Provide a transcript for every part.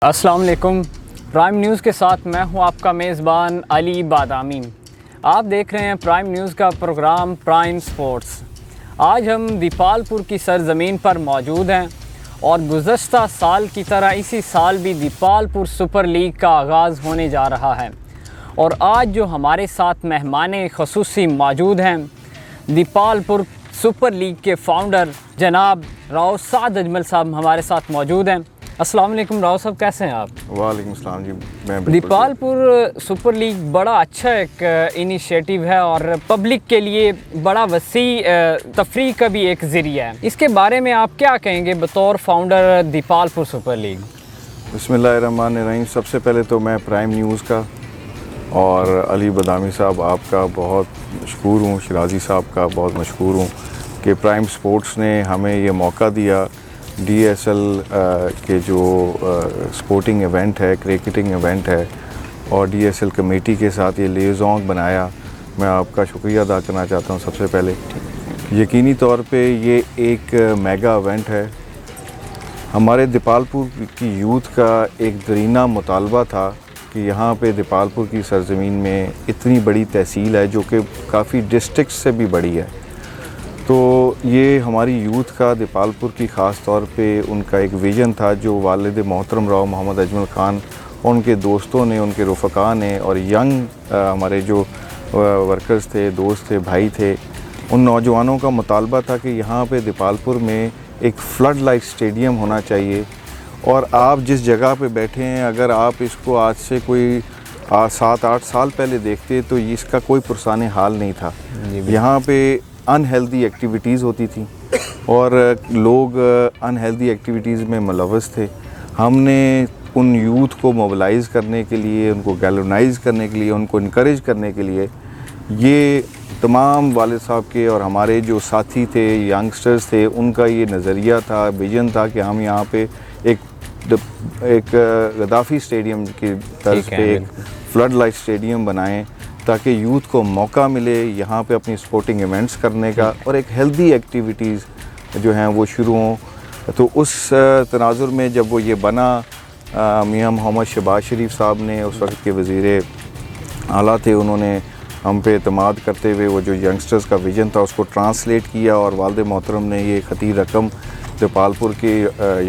السلام علیکم. Prime news کے ساتھ میں ہوں آپ کا میزبان علی بادامی. آپ دیکھ رہے ہیں پرائم نیوز کا پروگرام پرائم سپورٹس. آج ہم دیپال پور کی سرزمین پر موجود ہیں اور گزشتہ سال کی طرح اسی سال بھی دیپال پور سپر لیگ کا آغاز ہونے جا رہا ہے. اور آج جو ہمارے ساتھ مہمان خصوصی موجود ہیں دیپال پور سپر لیگ کے فاؤنڈر جناب راؤ سعد اجمل صاحب ہمارے ساتھ موجود ہیں. السلام علیکم راؤ صاحب، کیسے ہیں آپ؟ وعلیکم السلام جی. میں دیپال پور سپر لیگ بڑا اچھا ایک انیشیٹو ہے اور پبلک کے لیے بڑا وسیع تفریح کا بھی ایک ذریعہ ہے. اس کے بارے میں آپ کیا کہیں گے بطور فاؤنڈر دیپال پور سپر لیگ؟ بسم اللہ الرحمن الرحیم. سب سے پہلے تو میں پرائم نیوز کا اور علی بادامی صاحب آپ کا بہت مشکور ہوں، شرازی صاحب کا بہت مشکور ہوں کہ پرائم سپورٹس نے ہمیں یہ موقع دیا. ڈی ایس ایل کے جو سپورٹنگ ایونٹ ہے، کرکٹنگ ایونٹ ہے، اور ڈی ایس ایل کمیٹی کے ساتھ یہ لیزونگ بنایا. میں آپ کا شکریہ ادا کرنا چاہتا ہوں. سب سے پہلے یقینی طور پہ یہ ایک میگا ایونٹ ہے. ہمارے دیپال پور کی یوتھ کا ایک درینہ مطالبہ تھا کہ یہاں پہ دیپال پور کی سرزمین میں اتنی بڑی تحصیل ہے جو کہ کافی ڈسٹرکٹ سے بھی بڑی ہے. تو یہ ہماری یوتھ کا دیپال پور کی خاص طور پہ ان کا ایک ویژن تھا جو والد محترم راؤ محمد اجمل خان اور ان کے دوستوں نے، ان کے رفقا نے اور ینگ ہمارے جو ورکرز تھے، دوست تھے، بھائی تھے، ان نوجوانوں کا مطالبہ تھا کہ یہاں پہ دیپال پور میں ایک فلڈ لائٹ اسٹیڈیم ہونا چاہیے. اور آپ جس جگہ پہ بیٹھے ہیں، اگر آپ اس کو آج سے کوئی 7-8 سال پہلے دیکھتے تو اس کا کوئی پرسان حال نہیں تھا. یہاں پہ انہیلدی ایکٹیویٹیز ہوتی تھیں اور لوگ انہیلدی ایکٹیویٹیز میں ملوث تھے. ہم نے ان یوتھ کو موبلائز کرنے کے لیے، ان کو گیلونائز کرنے کے لیے، ان کو انکریج کرنے کے لیے یہ تمام والد صاحب کے اور ہمارے جو ساتھی تھے، ینگسٹرز تھے، ان کا یہ نظریہ تھا، ویژن تھا کہ ہم یہاں پہ ایک غدافی اسٹیڈیم کی طرز پہ ایک فلڈ لائٹ اسٹیڈیم بنائیں تاکہ یوتھ کو موقع ملے یہاں پہ اپنی سپورٹنگ ایونٹس کرنے کا اور ایک ہیلدی ایکٹیویٹیز جو ہیں وہ شروع ہوں. تو اس تناظر میں جب وہ یہ بنا، میاں محمد شہباز شریف صاحب نے، اس وقت کے وزیر اعلیٰ تھے، انہوں نے ہم پہ اعتماد کرتے ہوئے وہ جو ینگسٹرز کا ویژن تھا اس کو ٹرانسلیٹ کیا اور والد محترم نے یہ خطیر رقم دیپال پور کے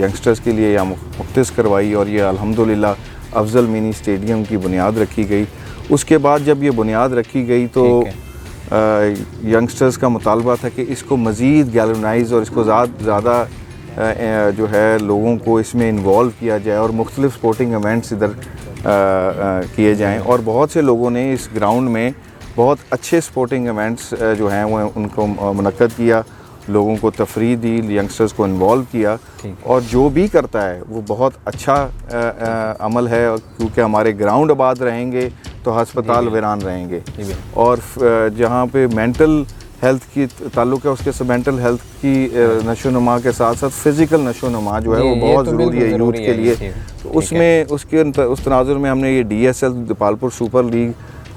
ینگسٹرز کے لیے مختص کروائی اور یہ الحمدللہ افضل منی اسٹیڈیم کی بنیاد رکھی گئی. اس کے بعد جب یہ بنیاد رکھی گئی تو ینگسٹرز کا مطالبہ تھا کہ اس کو مزید گیلونائز اور اس کو زیادہ جو ہے لوگوں کو اس میں انوالو کیا جائے اور مختلف سپورٹنگ ایونٹس ادھر کیے جائیں. اور بہت سے لوگوں نے اس گراؤنڈ میں بہت اچھے سپورٹنگ ایونٹس جو ہیں وہ ان کو منعقد کیا، لوگوں کو تفریح دی، ینگسٹرز کو انوالو کیا. اور جو بھی کرتا ہے وہ بہت اچھا عمل ہے، کیونکہ ہمارے گراؤنڈ آباد رہیں گے تو ہسپتال ویران رہیں گے. اور جہاں پہ مینٹل ہیلتھ کی تعلق ہے، اس کے مینٹل ہیلتھ کی نشو و نما کے ساتھ ساتھ فزیکل نشو و نما جو ہے وہ بہت ضروری ہے یوتھ کے لیے. تو اس میں اس تناظر میں ہم نے یہ ڈی ایس ایل دیپال پور سپر لیگ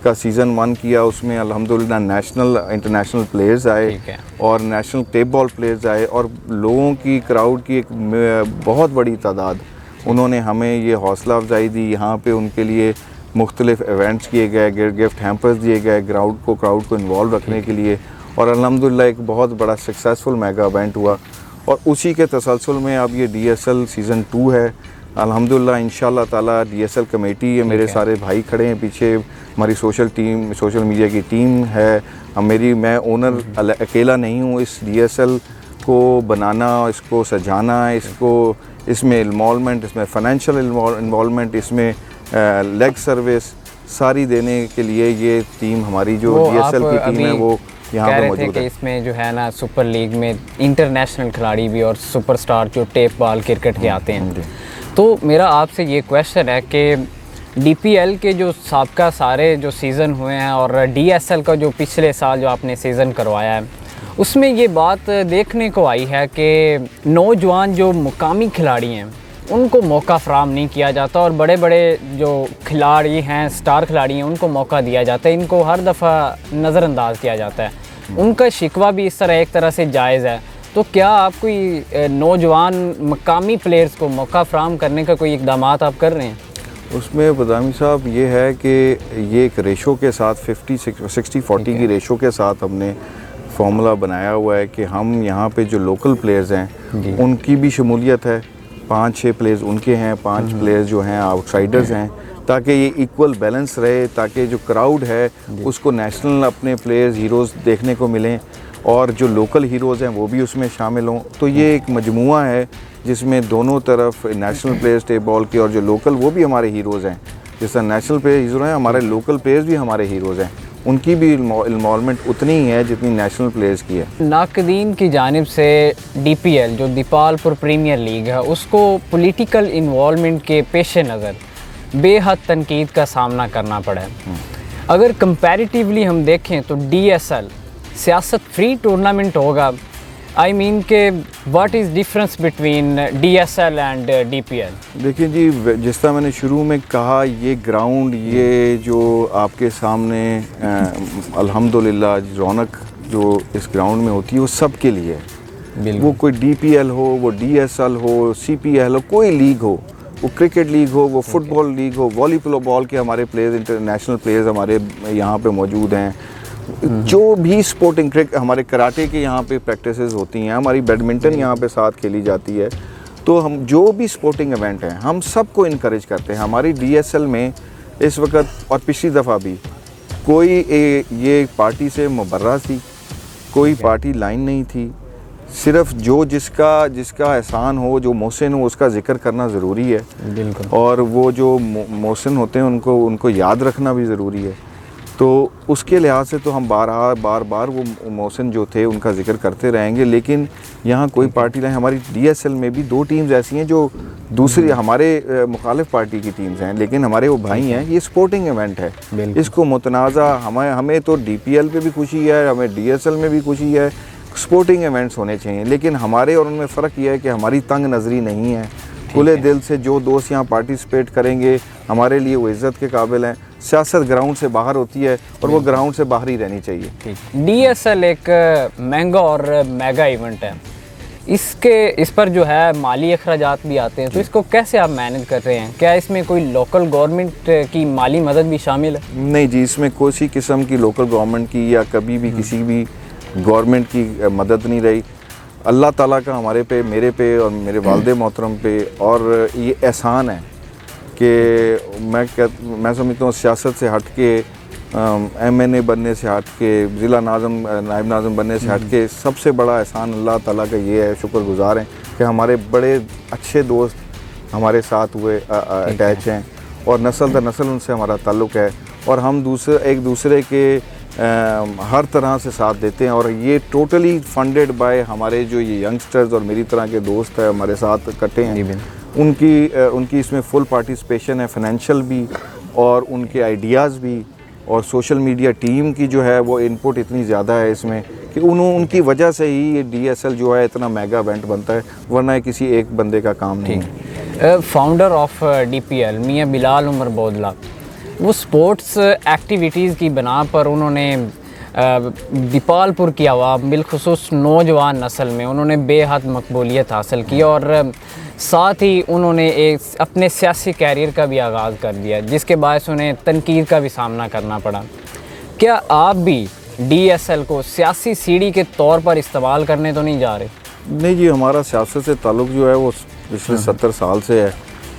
کا سیزن 1 کیا. اس میں الحمدللہ نیشنل انٹرنیشنل پلیئرز آئے اور نیشنل ٹیپ بال پلیئرز آئے اور لوگوں کی کراؤڈ کی ایک بہت بڑی تعداد، انہوں نے ہمیں یہ حوصلہ افزائی دی. یہاں پہ ان کے لیے مختلف ایونٹس کیے گئے، گفٹ ہیمپرز دیے گئے کراؤڈ کو انوالو رکھنے کے لیے، اور الحمدللہ ایک بہت بڑا سکسیزفل میگا ایونٹ ہوا. اور اسی کے تسلسل میں اب یہ ڈی ایس ایل سیزن 2 ہے. الحمدللہ انشاءاللہ تعالیٰ ڈی ایس ایل کمیٹی ہے، میرے سارے بھائی کھڑے ہیں پیچھے، ہماری سوشل میڈیا کی ٹیم ہے. میں اونر اکیلا نہیں ہوں. اس ڈی ایس ایل کو بنانا، اس کو سجانا، اس میں انوالومنٹ، اس میں فائنینشیل انوالومنٹ، اس میں لیگ سروس ساری دینے کے لیے یہ ٹیم ہماری جو ڈی ایس ایل کی ٹیم ہے وہ یہاں پہ موجود ہے. اس میں جو ہے نا سپر لیگ میں انٹرنیشنل کھلاڑی بھی اور سپر سٹار جو ٹیپ بال کرکٹ کے آتے ہیں. تو میرا آپ سے یہ کویشچن ہے کہ ڈی پی ایل کے جو سابقہ سارے جو سیزن ہوئے ہیں اور ڈی ایس ایل کا جو پچھلے سال جو آپ نے سیزن کروایا ہے، اس میں یہ بات دیکھنے کو آئی ہے کہ نوجوان جو مقامی کھلاڑی ہیں ان کو موقع فراہم نہیں کیا جاتا اور بڑے بڑے جو کھلاڑی ہیں، سٹار کھلاڑی ہیں، ان کو موقع دیا جاتا ہے. ان کو ہر دفعہ نظر انداز کیا جاتا ہے. ان کا شکوہ بھی اس طرح ایک طرح سے جائز ہے تو کیا آپ کوئی نوجوان مقامی پلیئرز کو موقع فراہم کرنے کا کوئی اقدامات آپ کر رہے ہیں؟ اس میں بدامی صاحب یہ ہے کہ یہ ایک ریشو کے ساتھ 60-40 کی ریشو کے ساتھ ہم نے فارمولا بنایا ہوا ہے کہ ہم یہاں پہ جو لوکل پلیئرز ہیں ان کی بھی شمولیت ہے، 5-6 پلیئرز ان کے ہیں، 5 پلیئرز جو ہیں آؤٹ سائیڈرز ہیں، تاکہ یہ ایکول بیلنس رہے، تاکہ جو کراؤڈ ہے اس کو نیشنل اپنے پلیئرز ہیروز دیکھنے کو ملیں اور جو لوکل ہیروز ہیں وہ بھی اس میں شامل ہوں۔ تو یہ ایک مجموعہ ہے جس میں دونوں طرف نیشنل پلیئرز ٹیپ بال کے اور جو لوکل وہ بھی ہمارے ہیروز ہیں، جس طرح نیشنل پلیئر ہیرو ہیں ہمارے لوکل پلیئرز بھی ہمارے ہیروز ہیں، ان کی بھی انوالومنٹ اتنی ہی ہے جتنی نیشنل پلیئرز کی ہے۔ ناقدین کی جانب سے DPL جو دیپال پور پریمیئر لیگ ہے اس کو پولیٹیکل انوالومنٹ کے پیش نظر بے حد تنقید کا سامنا کرنا پڑا ہے۔ اگر کمپیریٹیولی ہم دیکھیں تو DSL سیاست فری ٹورنامنٹ ہوگا، آئی مین کہ what is difference between DSL and DPL؟ دیکھیں جی، جس طرح میں نے شروع میں کہا، یہ گراؤنڈ یہ جو آپ کے سامنے الحمدللہ رونق جو اس گراؤنڈ میں ہوتی ہے وہ سب کے لیے ہے، وہ کوئی DPL ہو، وہ DSL ہو، CPL ہو، کوئی لیگ ہو، وہ کرکٹ لیگ ہو، وہ فٹ بال لیگ ہو، والی بال کے ہمارے پلیئرز انٹرنیشنل پلیئرز ہمارے یہاں پہ موجود ہیں، جو بھی سپورٹنگ ہمارے کراٹے کے یہاں پہ پریکٹسز ہوتی ہیں، ہماری بیڈمنٹن یہاں پہ ساتھ کھیلی جاتی ہے، تو ہم جو بھی سپورٹنگ ایونٹ ہیں ہم سب کو انکریج کرتے ہیں۔ ہماری DSL میں اس وقت اور پچھلی دفعہ بھی کوئی یہ پارٹی سے مبرہ تھی، کوئی پارٹی لائن نہیں تھی، صرف جس کا احسان ہو، جو محسن ہو، اس کا ذکر کرنا ضروری ہے، بالکل، اور وہ جو محسن ہوتے ہیں ان کو یاد رکھنا بھی ضروری ہے۔ تو اس کے لحاظ سے تو ہم بار بار وہ محسن جو تھے ان کا ذکر کرتے رہیں گے، لیکن یہاں کوئی پارٹی نہیں۔ ہماری DSL میں بھی 2 ٹیمز ایسی ہیں جو دوسری ہمارے مخالف پارٹی کی ٹیمز ہیں، لیکن ہمارے وہ بھائی ہیں۔ یہ سپورٹنگ ایونٹ ہے، اس کو متنازع ہمیں تو DPL پہ بھی خوشی ہے، ہمیں DSL میں بھی خوشی ہے، سپورٹنگ ایونٹس ہونے چاہیے، لیکن ہمارے اور ان میں فرق یہ ہے کہ ہماری تنگ نظری نہیں ہے۔ کھلے دل سے جو دوست یہاں پارٹیسپیٹ کریں گے ہمارے لیے وہ عزت کے قابل ہیں۔ سیاست گراؤنڈ سے باہر ہوتی ہے اور وہ گراؤنڈ سے باہر ہی رہنی چاہیے۔ DSL ایک مہنگا اور میگا ایونٹ ہے، اس پر جو ہے مالی اخراجات بھی آتے ہیں، تو اس کو کیسے آپ مینیج کر رہے ہیں؟ کیا اس میں کوئی لوکل گورنمنٹ کی مالی مدد بھی شامل ہے؟ نہیں جی، اس میں کوئی قسم کی لوکل گورنمنٹ کی یا کبھی بھی کسی بھی گورنمنٹ کی مدد نہیں رہی۔ اللہ تعالیٰ کا ہمارے پہ، میرے پہ اور میرے والد محترم پہ اور یہ احسان ہے کہ میں سمجھتا ہوں سیاست سے ہٹ کے، MNA بننے سے ہٹ کے، ضلع ناظم، نائب ناظم بننے سے ہٹ کے، سب سے بڑا احسان اللہ تعالیٰ کا یہ ہے، شکر گزار ہیں کہ ہمارے بڑے اچھے دوست ہمارے ساتھ ہوئے اٹیچ ہیں اور نسل در نسل ان سے ہمارا تعلق ہے، اور ہم ایک دوسرے کے ہر طرح سے ساتھ دیتے ہیں، اور یہ ٹوٹلی فنڈڈ بائی ہمارے جو یہ ینگسٹرز اور میری طرح کے دوست ہیں ہمارے ساتھ اکٹھے ہیں، ان کی اس میں فل پارٹیسپیشن ہے، فائنینشیل بھی اور ان کے آئیڈیاز بھی، اور سوشل میڈیا ٹیم کی جو ہے وہ ان پٹ اتنی زیادہ ہے اس میں کہ ان کی وجہ سے ہی یہ DSL جو ہے اتنا میگا ایونٹ بنتا ہے، ورنہ کسی ایک بندے کا کام نہیں ہے۔ فاؤنڈر آف DPL میاں بلال عمر بودلہ، وہ سپورٹس ایکٹیویٹیز کی بنا پر انہوں نے دیپال پور کی عوام بالخصوص نوجوان نسل میں انہوں نے بے حد مقبولیت حاصل کی، اور ساتھ ہی انہوں نے اپنے سیاسی کیریئر کا بھی آغاز کر دیا، جس کے باعث انہیں تنقید کا بھی سامنا کرنا پڑا۔ کیا آپ بھی DSL کو سیاسی سیڑھی کے طور پر استعمال کرنے تو نہیں جا رہے؟ نہیں جی، ہمارا سیاست سے تعلق جو ہے وہ پچھلے 70 سال سے ہے،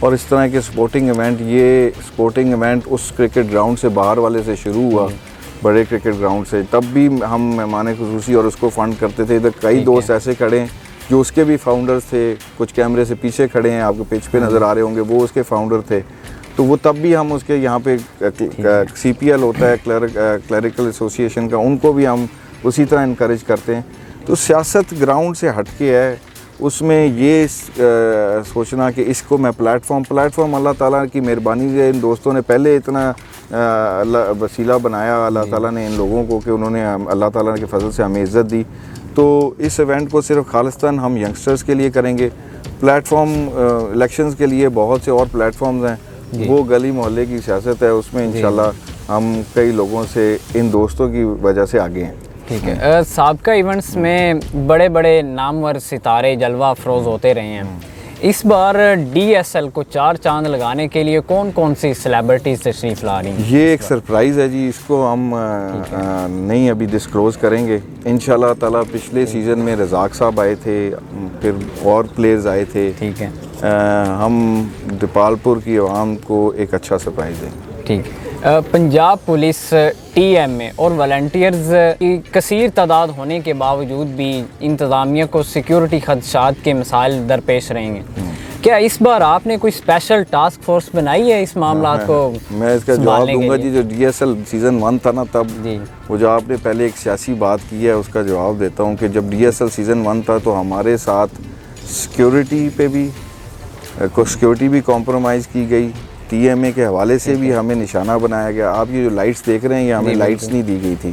اور اس طرح کے سپورٹنگ ایونٹ اس کرکٹ گراؤنڈ سے باہر والے سے شروع ہوا، بڑے کرکٹ گراؤنڈ سے، تب بھی ہم مہمان خصوصی اور اس کو فنڈ کرتے تھے۔ ادھر کئی دوست ایسے کھڑے ہیں جو اس کے بھی فاؤنڈرز تھے، کچھ کیمرے سے پیچھے کھڑے ہیں، آپ کو پچ پہ نظر آ رہے ہوں گے، وہ اس کے فاؤنڈر تھے، تو وہ تب بھی ہم اس کے یہاں پہ CPL ہوتا ہے کلیریکل ایسوسی ایشن کا، ان کو بھی ہم اسی طرح انکریج کرتے ہیں۔ تو سیاست گراؤنڈ سے ہٹ کے ہے، اس میں یہ سوچنا کہ اس کو میں پلیٹ فارم اللہ تعالیٰ کی مہربانی سے ان دوستوں نے پہلے اتنا وسیلہ بنایا، اللہ تعالیٰ نے ان لوگوں کو کہ انہوں نے اللہ تعالیٰ کے فضل سے ہمیں عزت دی، تو اس ایونٹ کو صرف خالصتاً ہم ینگسٹرز کے لیے کریں گے۔ پلیٹ فارم الیکشنز کے لیے بہت سے اور پلیٹ فارمز ہیں، وہ گلی محلے کی سیاست ہے، اس میں انشاءاللہ ہم کئی لوگوں سے ان دوستوں کی وجہ سے آگے ہیں۔ ٹھیک ہے. سابقہ ایونٹس میں بڑے بڑے نامور ستارے جلوہ افروز ہوتے رہے ہیں. اس بار ڈی ایس ایل کو 4 چاند لگانے کے لیے کون کون سی سیلیبریٹیز تشریف لا رہی ہیں؟ یہ ایک سرپرائز ہے جی، اس کو ہم نہیں ابھی ڈسکلوز کریں گے. انشاءاللہ تعالیٰ پچھلے سیزن میں رزاق صاحب آئے تھے، پھر اور پلیئرز آئے تھے. ٹھیک ہے. ہم دیپال پور کی عوام کو ایک اچھا سرپرائز دیں. ٹھیک. پنجاب پولیس، ٹی ایم اے اور والنٹیئرز کی کثیر تعداد ہونے کے باوجود بھی انتظامیہ کو سیکیورٹی خدشات کے مسائل درپیش رہیں گے. کیا اس بار آپ نے کوئی اسپیشل ٹاسک فورس بنائی ہے اس معاملات کو؟ میں اس کا جواب دوں گا جی. جو ڈی ایس ایل سیزن 1 تھا نا، تب وہ جو آپ نے پہلے ایک سیاسی بات کی ہے اس کا جواب دیتا ہوں کہ جب ڈی ایس ایل سیزن 1 تھا تو ہمارے ساتھ سیکیورٹی پہ بھی سیکیورٹی بھی کمپرومائز کی گئی. ٹی ایم اے کے حوالے سے بھی ہمیں نشانہ بنایا گیا. آپ یہ جو لائٹس دیکھ رہے ہیں، یہ ہمیں لائٹس نہیں دی گئی تھی،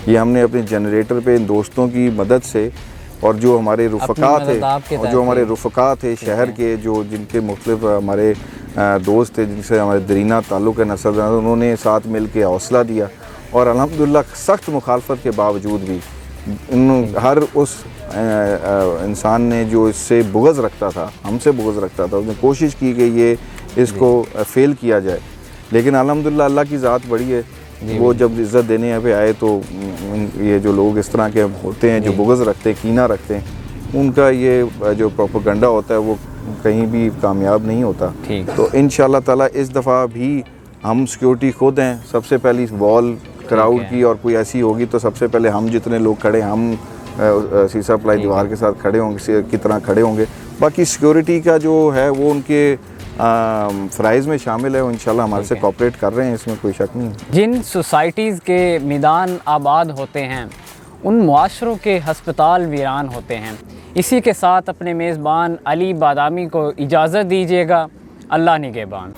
یہ ہم نے اپنے جنریٹر پہ دوستوں کی مدد سے اور جو ہمارے رفقا تھے شہر کے، جو جن کے مختلف ہمارے دوست تھے جن سے ہمارے درینہ تعلق ہے نصر، انہوں نے ساتھ مل کے حوصلہ دیا. اور الحمدللہ سخت مخالفت کے باوجود بھی ہر اس انسان نے جو اس سے بغض رکھتا تھا، ہم سے بغض رکھتا تھا، اس نے کوشش کی کہ یہ اس کو فیل کیا جائے. لیکن الحمدللہ اللہ کی ذات بڑی ہے. وہ جب عزت دینے پہ آئے تو یہ جو لوگ اس طرح کے ہوتے ہیں جو بغض رکھتے ہیں، کینہ رکھتے ہیں، ان کا یہ جو پروپیگنڈا ہوتا ہے وہ کہیں بھی کامیاب نہیں ہوتا. تو انشاءاللہ تعالیٰ اس دفعہ بھی ہم سیکیورٹی خود ہیں. سب سے پہلی وال کراؤڈ کی، اور کوئی ایسی ہوگی تو سب سے پہلے ہم جتنے لوگ کھڑے، ہم سیسا پلائی دیوار کے ساتھ کھڑے ہوں گے کی طرح کھڑے ہوں گے. باقی سیکیورٹی کا جو ہے وہ ان کے فرائض میں شامل ہے. وہ انشاءاللہ ہمارے سے کوآپریٹ کر رہے ہیں، اس میں کوئی شک نہیں. جن سوسائٹیز کے میدان آباد ہوتے ہیں ان معاشروں کے ہسپتال ویران ہوتے ہیں. اسی کے ساتھ اپنے میزبان علی بادامی کو اجازت دیجیے گا. اللہ نگہبان.